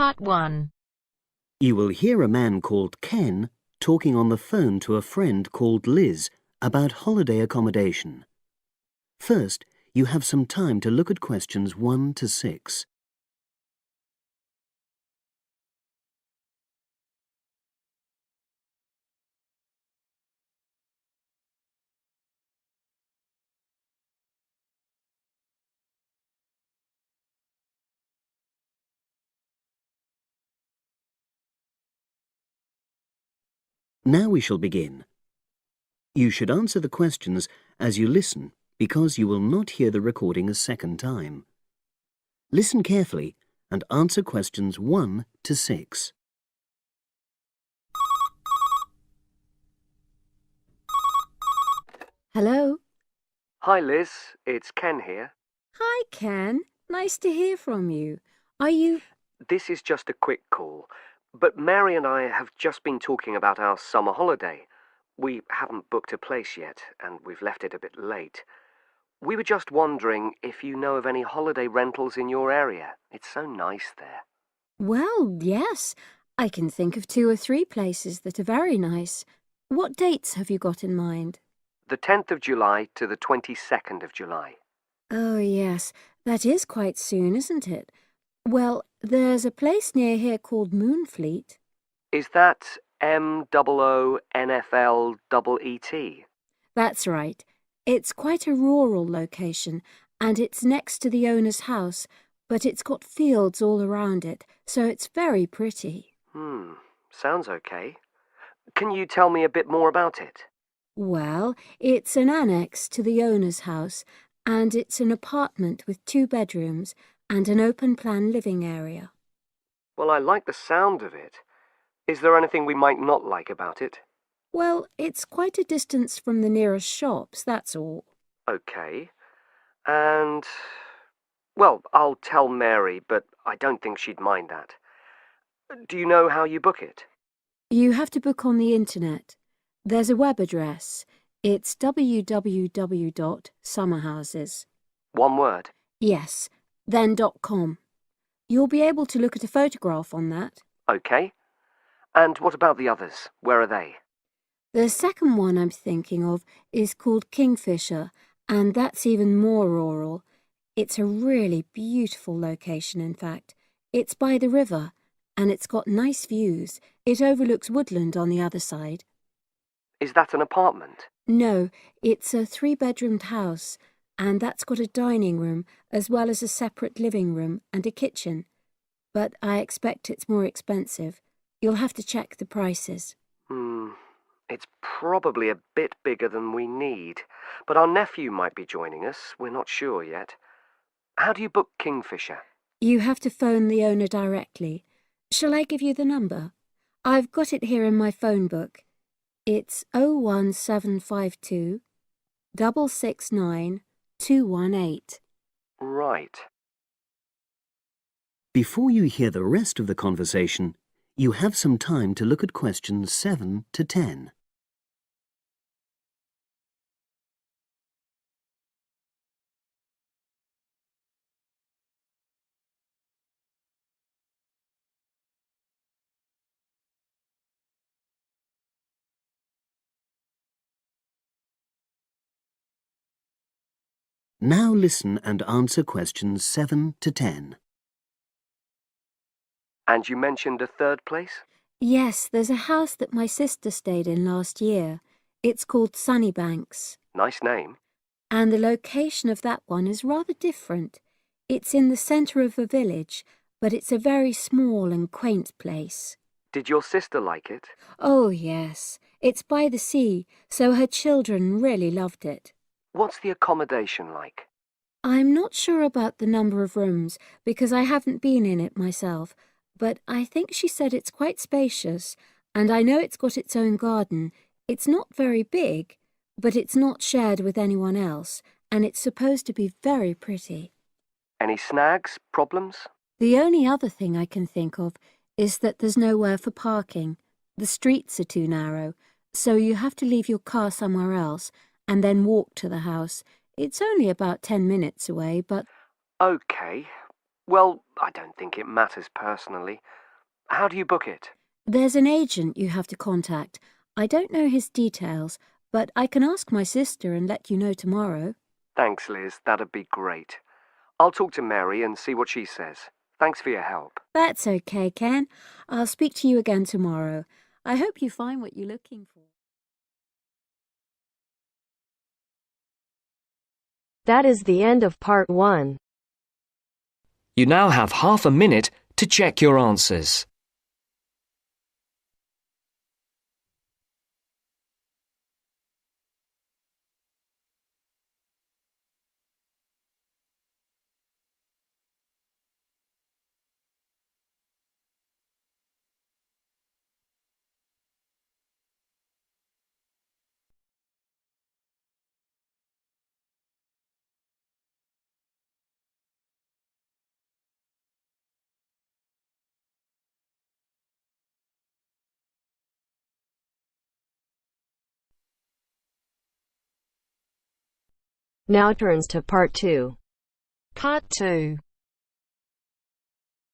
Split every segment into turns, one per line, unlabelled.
Part 1.
You will hear a man called Ken talking on the phone to a friend called Liz about holiday accommodation. First, you have some time to look at questions 1 to 6. Now we shall begin. You should answer the questions as you listen because you will not hear the recording a second time. Listen carefully and answer questions 1 to 6.
Hello.
Hi Liz, it's Ken here.
Hi, Ken. Nice to hear from you. Are you...
This is just a quick call, but Mary and I have just been talking about our summer holiday. We haven't booked a place yet, and we've left it a bit late. We were just wondering if you know of any holiday rentals in your area. It's so nice there.
Well, yes. I can think of 2 or 3 places that are very nice. What dates have you got in mind?
The 10th of July to the 22nd of July.
Oh, yes. That is quite soon, isn't it? Well, there's a place near here called Moonfleet.
Is that MOONFLEET?
That's right. It's quite a rural location, and it's next to the owner's house, but it's got fields all around it, so it's very pretty.
Sounds okay. Can you tell me a bit more about it?
Well, it's an annex to the owner's house, and it's an apartment with 2 bedrooms and an open-plan living area.
Well, I like the sound of it. Is there anything we might not like about it?
Well, it's quite a distance from the nearest shops, that's all.
Okay. And... well, I'll tell Mary, but I don't think she'd mind that. Do you know how you book it?
You have to book on the internet. There's a web address. It's www.summerhouses.
One word?
Yes, then .com. You'll be able to look at a photograph on that.
Okay. And what about the others? Where are they?
The second one I'm thinking of is called Kingfisher, and that's even more rural. It's a really beautiful location, in fact. It's by the river, and it's got nice views. It overlooks woodland on the other side.
Is that an apartment?
No, it's a 3-bedroomed house, and that's got a dining room as well as a separate living room and a kitchen. But I expect it's more expensive. You'll have to check the prices.
It's probably a bit bigger than we need, but our nephew might be joining us. We're not sure yet. How do you book Kingfisher?
You have to phone the owner directly. Shall I give you the number? I've got it here in my phone book. It's 01752 669 218.
Right.
Before you hear the rest of the conversation, you have some time to look at questions 7 to 10. Now listen and answer questions 7 to 10.
And you mentioned a third place?
Yes, there's a house that my sister stayed in last year. It's called Sunnybanks.
Nice name.
And the location of that one is rather different. It's in the centre of a village, but it's a very small and quaint place.
Did your sister like it?
Oh, yes. It's by the sea, so her children really loved it.
What's the accommodation like?
I'm not sure about the number of rooms, because I haven't been in it myself, but I think she said it's quite spacious, and I know it's got its own garden. It's not very big, but it's not shared with anyone else, and it's supposed to be very pretty.
Any snags? Problems?
The only other thing I can think of is that there's nowhere for parking. The streets are too narrow, so you have to leave your car somewhere else and then walk to the house. It's only about 10 minutes away, but...
Okay. Well, I don't think it matters personally. How do you book it?
There's an agent you have to contact. I don't know his details, but I can ask my sister and let you know tomorrow.
Thanks, Liz. That'd be great. I'll talk to Mary and see what she says. Thanks for your help.
That's okay, Ken. I'll speak to you again tomorrow. I hope you find what you're looking for.
That is the end of part 1.
You now have half a minute to check your answers.
Now turns to part 2.
Part 2.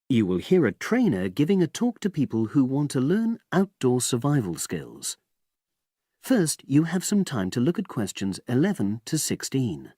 You will hear a trainer giving a talk to people who want to learn outdoor survival skills. First, you have some time to look at questions 11 to 16.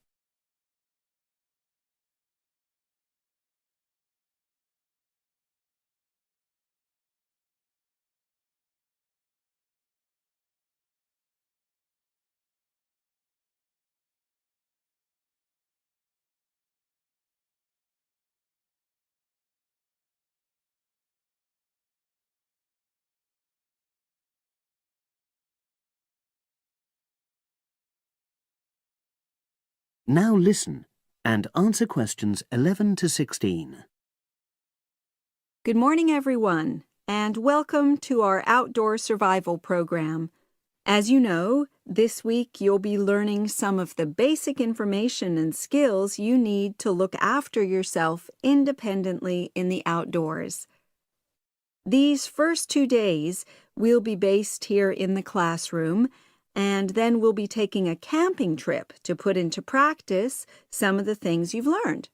Now listen and answer questions 11 to 16.
Good morning, everyone, and welcome to our outdoor survival program. As you know, this week you'll be learning some of the basic information and skills you need to look after yourself independently in the outdoors. These first 2 days will be based here in the classroom, and then we'll be taking a camping trip to put into practice some of the things you've learned.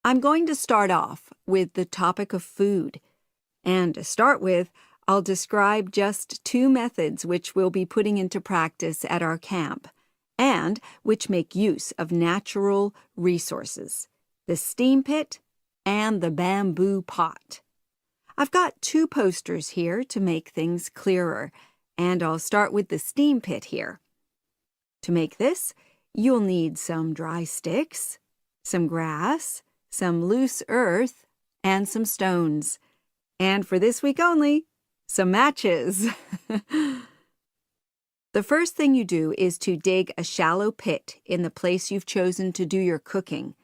I'm going to start off with the topic of food. And to start with, I'll describe just 2 methods which we'll be putting into practice at our camp, and which make use of natural resources, the steam pit and the bamboo pot. I've got 2 posters here to make things clearer, and I'll start with the steam pit here. To make this, you'll need some dry sticks, some grass, some loose earth, and some stones. And for this week only, some matches. The first thing you do is to dig a shallow pit in the place you've chosen to do your cooking.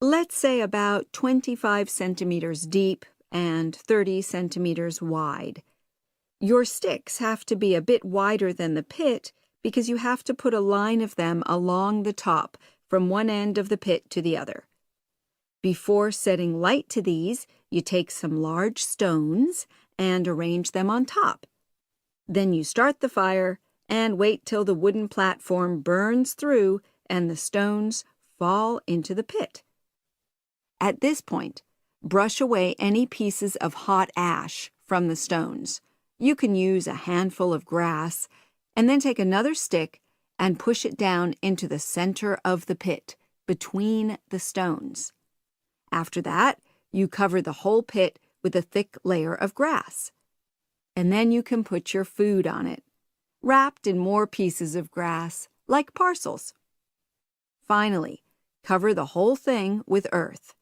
Let's say about 25 centimeters deep and 30 centimeters wide. Your sticks have to be a bit wider than the pit because you have to put a line of them along the top from one end of the pit to the other. Before setting light to these, you take some large stones and arrange them on top. Then you start the fire and wait till the wooden platform burns through and the stones fall into the pit. At this point, brush away any pieces of hot ash from the stones. You can use a handful of grass, and then take another stick and push it down into the center of the pit, between the stones. After that, you cover the whole pit with a thick layer of grass. And then you can put your food on it, wrapped in more pieces of grass, like parcels. Finally, cover the whole thing with earth.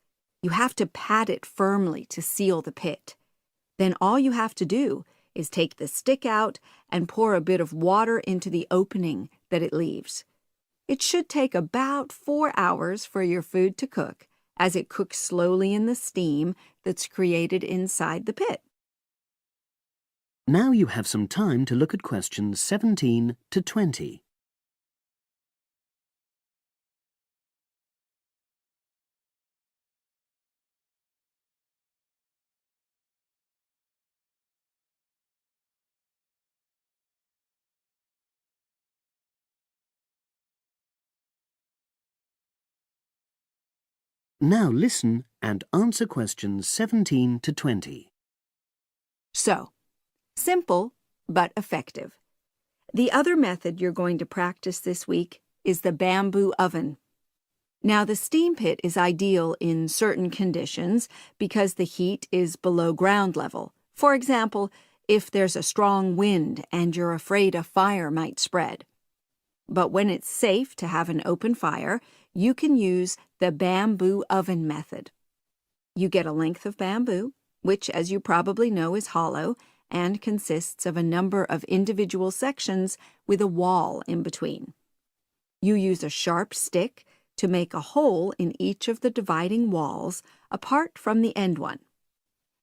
You have to pat it firmly to seal the pit. Then all you have to do is take the stick out and pour a bit of water into the opening that it leaves. It should take about 4 hours for your food to cook, as it cooks slowly in the steam that's created inside the pit.
Now you have some time to look at questions 17 to 20. Now listen and answer questions 17 to 20.
So, simple but effective. The other method you're going to practice this week is the bamboo oven. Now, the steam pit is ideal in certain conditions because the heat is below ground level. For example, if there's a strong wind and you're afraid a fire might spread. But when it's safe to have an open fire, you can use the bamboo oven method. You get a length of bamboo, which, as you probably know, is hollow and consists of a number of individual sections with a wall in between. You use a sharp stick to make a hole in each of the dividing walls apart from the end one.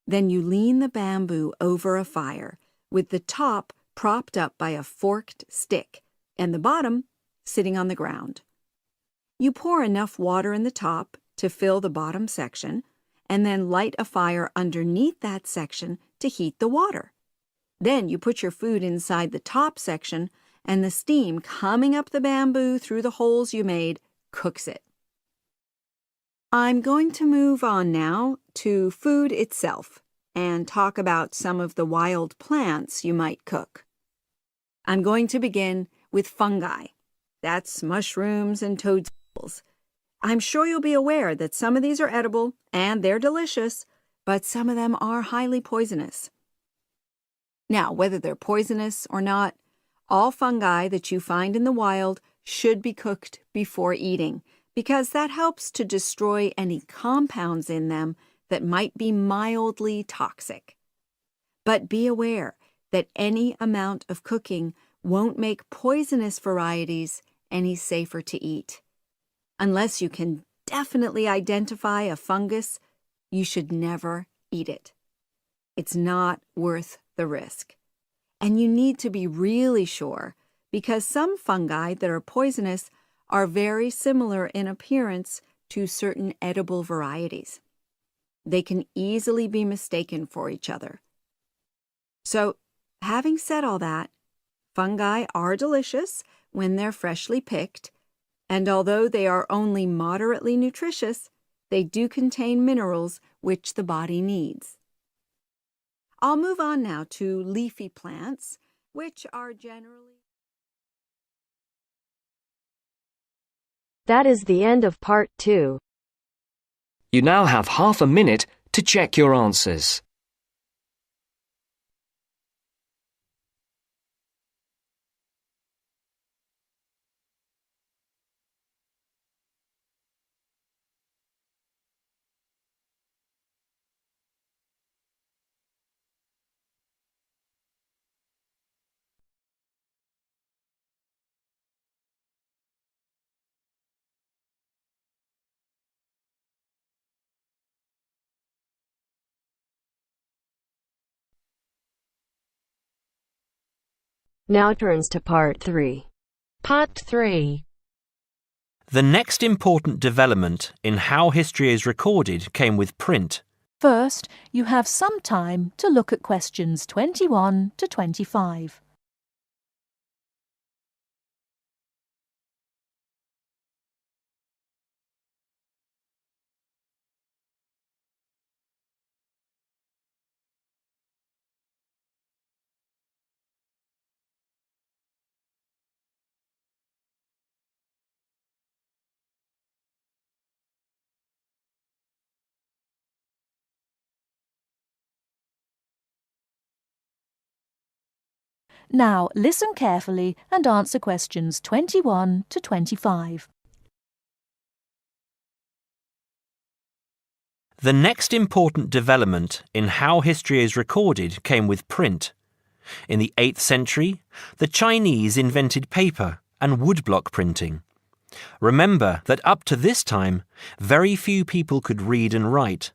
Then you lean the bamboo over a fire, with the top propped up by a forked stick and the bottom sitting on the ground. You pour enough water in the top to fill the bottom section, and then light a fire underneath that section to heat the water. Then you put your food inside the top section, and the steam coming up the bamboo through the holes you made cooks it. I'm going to move on now to food itself and talk about some of the wild plants you might cook. I'm going to begin with fungi. That's mushrooms and toadstools. I'm sure you'll be aware that some of these are edible and they're delicious, but some of them are highly poisonous. Now, whether they're poisonous or not, all fungi that you find in the wild should be cooked before eating, because that helps to destroy any compounds in them that might be mildly toxic. But be aware that any amount of cooking won't make poisonous varieties any safer to eat. Unless you can definitely identify a fungus, you should never eat it. It's not worth the risk. And you need to be really sure, because some fungi that are poisonous are very similar in appearance to certain edible varieties. They can easily be mistaken for each other. So, having said all that, fungi are delicious when they're freshly picked, and although they are only moderately nutritious, they do contain minerals which the body needs. I'll move on now to leafy plants, which are generally...
That is the end of part 2.
You now have half a minute to check your answers.
Now turns to part 3.
Part 3.
The next important development in how history is recorded came with print.
First, you have some time to look at questions 21 to 25. Now, listen carefully and answer questions 21 to 25.
The next important development in how history is recorded came with print. In the 8th century, the Chinese invented paper and woodblock printing. Remember that up to this time, very few people could read and write,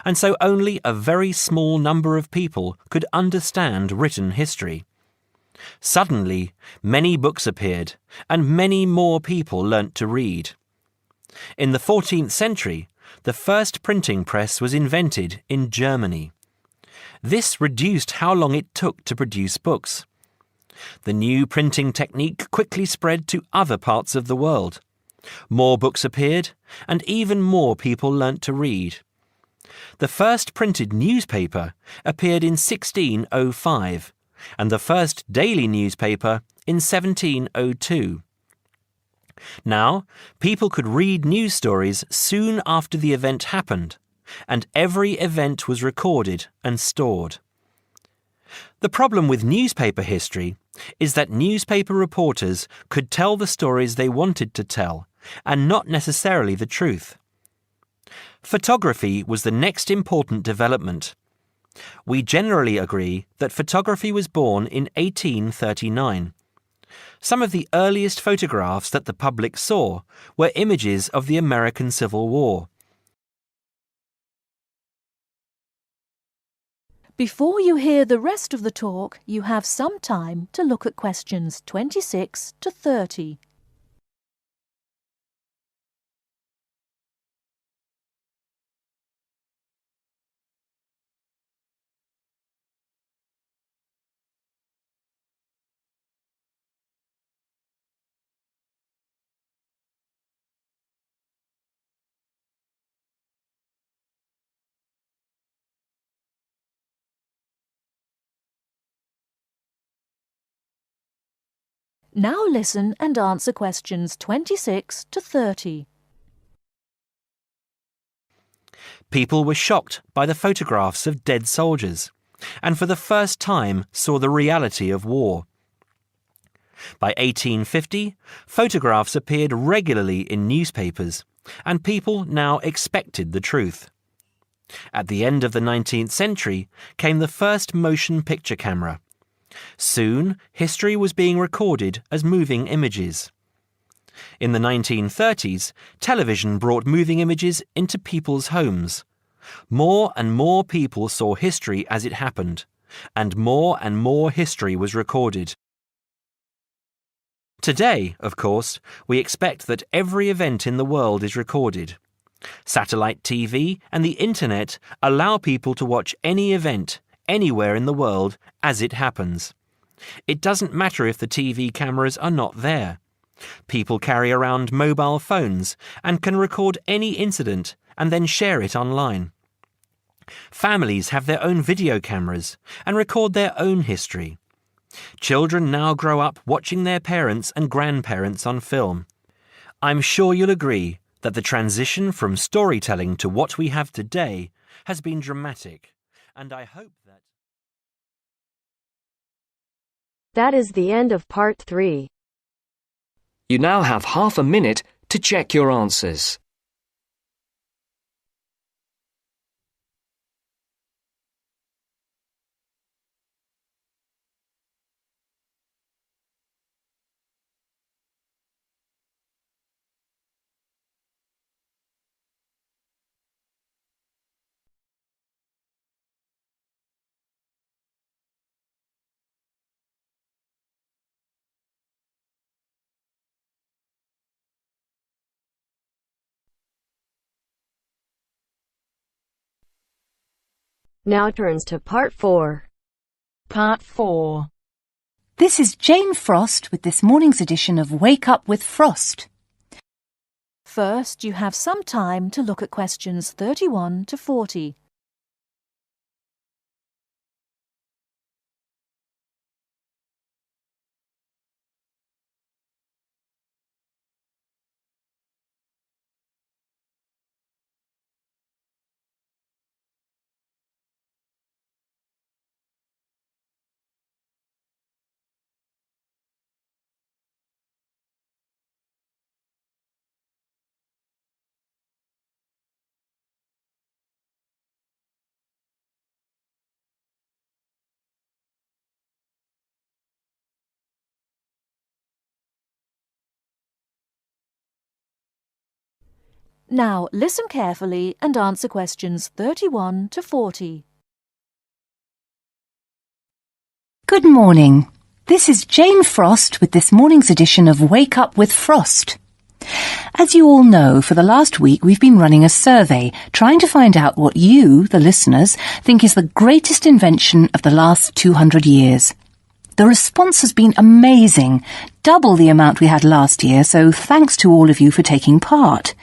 and so only a very small number of people could understand written history. Suddenly, many books appeared, and many more people learnt to read. In the 14th century, the first printing press was invented in Germany. This reduced how long it took to produce books. The new printing technique quickly spread to other parts of the world. More books appeared, and even more people learnt to read. The first printed newspaper appeared in 1605 and the first daily newspaper in 1702. Now, people could read news stories soon after the event happened, and every event was recorded and stored. The problem with newspaper history is that newspaper reporters could tell the stories they wanted to tell, and not necessarily the truth. Photography was the next important development. We generally agree that photography was born in 1839. Some of the earliest photographs that the public saw were images of the American Civil War.
Before you hear the rest of the talk, you have some time to look at questions 26 to 30. Now listen and answer questions 26 to 30.
People were shocked by the photographs of dead soldiers, and for the first time saw the reality of war. By 1850, photographs appeared regularly in newspapers, and people now expected the truth. At the end of the 19th century came the first motion picture camera. Soon, history was being recorded as moving images. In the 1930s, television brought moving images into people's homes. More and more people saw history as it happened, and more history was recorded. Today, of course, we expect that every event in the world is recorded. Satellite TV and the Internet allow people to watch any event, anywhere in the world, as it happens. It doesn't matter if the TV cameras are not there. People carry around mobile phones and can record any incident and then share it online. Families have their own video cameras and record their own history. Children now grow up watching their parents and grandparents on film. I'm sure you'll agree that the transition from storytelling to what we have today has been dramatic, and I hope that...
That is the end of part 3.
You now have half a minute to check your answers.
Now turns to part 4.
Part 4.
This is Jane Frost with this morning's edition of Wake Up with Frost.
First, you have some time to look at questions 31 to 40. Now listen carefully and answer questions 31 to 40.
Good morning. This is Jane Frost with this morning's edition of Wake Up with Frost. As you all know, for the last week we've been running a survey trying to find out what you, the listeners, think is the greatest invention of the last 200 years. The response has been amazing, double the amount we had last year, so thanks to all of you for taking part.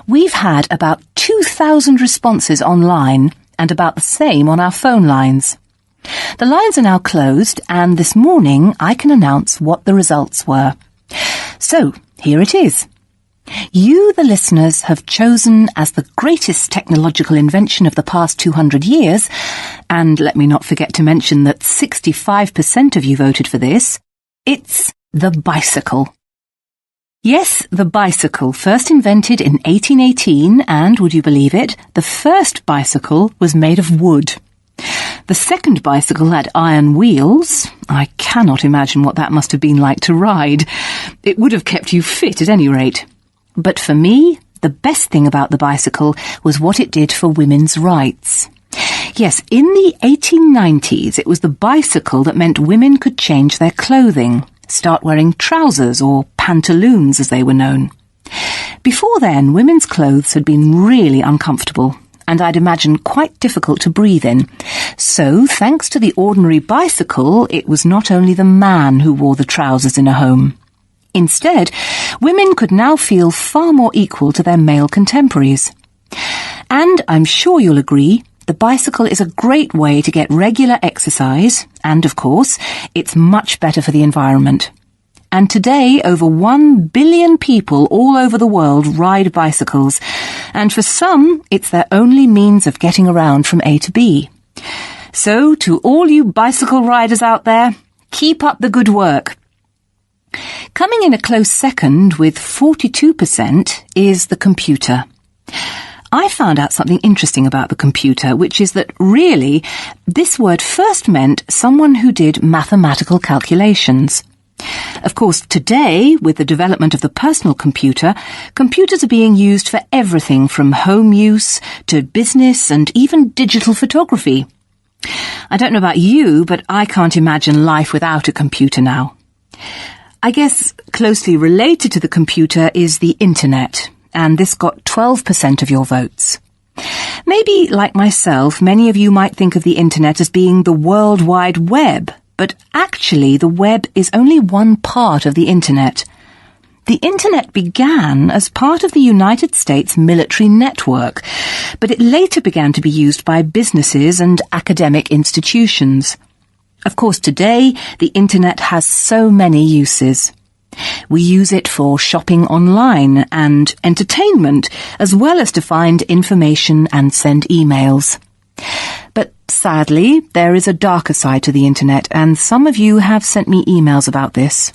We've had about 2,000 responses online and about the same on our phone lines. The lines are now closed, and this morning I can announce what the results were. So, here it is. You, the listeners, have chosen as the greatest technological invention of the past 200 years, and let me not forget to mention that 65% of you voted for this, it's the bicycle. Yes, the bicycle, first invented in 1818, and, would you believe it, the first bicycle was made of wood. The second bicycle had iron wheels. I cannot imagine what that must have been like to ride. It would have kept you fit at any rate. But for me, the best thing about the bicycle was what it did for women's rights. Yes, in the 1890s, it was the bicycle that meant women could change their clothing, start wearing trousers or pantaloons as they were known. Before then, women's clothes had been really uncomfortable, and I'd imagine quite difficult to breathe in. So, thanks to the ordinary bicycle, it was not only the man who wore the trousers in a home. Instead, women could now feel far more equal to their male contemporaries. And I'm sure you'll agree, the bicycle is a great way to get regular exercise, and of course, it's much better for the environment. And today, over 1 billion people all over the world ride bicycles, and for some, it's their only means of getting around from A to B. So, to all you bicycle riders out there, keep up the good work. Coming in a close second with 42% is the computer. I found out something interesting about the computer, which is that really, this word first meant someone who did mathematical calculations. Of course, today, with the development of the personal computer, computers are being used for everything from home use to business and even digital photography. I don't know about you, but I can't imagine life without a computer now. I guess closely related to the computer is the internet, and this got 12% of your votes. Maybe, like myself, many of you might think of the internet as being the World Wide Web, but actually the web is only one part of the internet. The internet began as part of the United States military network, but it later began to be used by businesses and academic institutions. Of course, today, the internet has so many uses. We use it for shopping online and entertainment, as well as to find information and send emails. But sadly, there is a darker side to the internet, and some of you have sent me emails about this.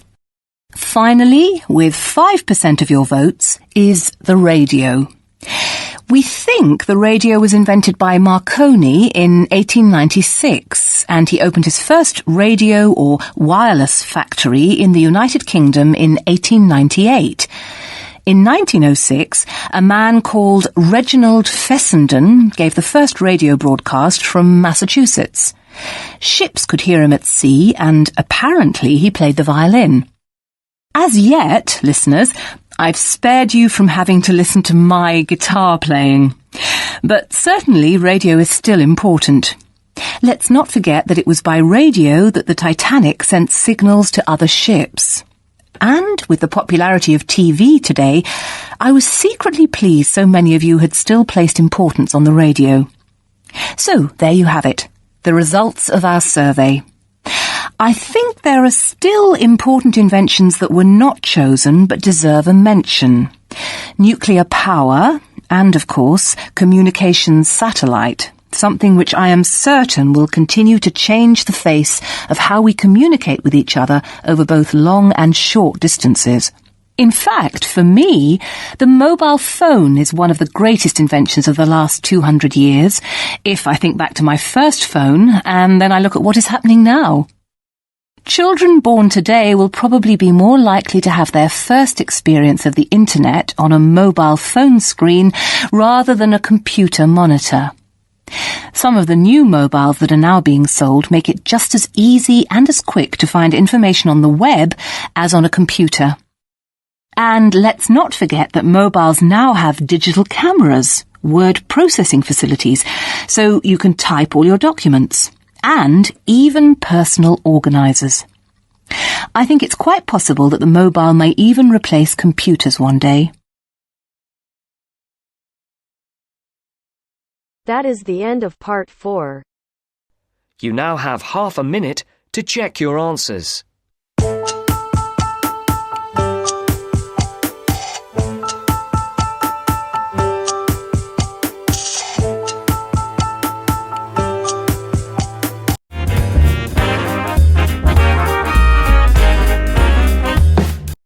Finally, with 5% of your votes, is the radio. We think the radio was invented by Marconi in 1896, and he opened his first radio or wireless factory in the United Kingdom in 1898. In 1906, a man called Reginald Fessenden gave the first radio broadcast from Massachusetts. Ships could hear him at sea, and apparently he played the violin. As yet, listeners, I've spared you from having to listen to my guitar playing. But certainly radio is still important. Let's not forget that it was by radio that the Titanic sent signals to other ships. And with the popularity of TV today, I was secretly pleased so many of you had still placed importance on the radio. So, there you have it, the results of our survey. I think there are still important inventions that were not chosen but deserve a mention. Nuclear power and, of course, communications satellite, something which I am certain will continue to change the face of how we communicate with each other over both long and short distances. In fact, for me, the mobile phone is one of the greatest inventions of the last 200 years, if I think back to my first phone and then I look at what is happening now. Children born today will probably be more likely to have their first experience of the internet on a mobile phone screen rather than a computer monitor. Some of the new mobiles that are now being sold make it just as easy and as quick to find information on the web as on a computer. And let's not forget that mobiles now have digital cameras, word processing facilities, so you can type all your documents, and even personal organisers. I think it's quite possible that the mobile may even replace computers one day.
That is the end of part 4.
You now have half a minute to check your answers.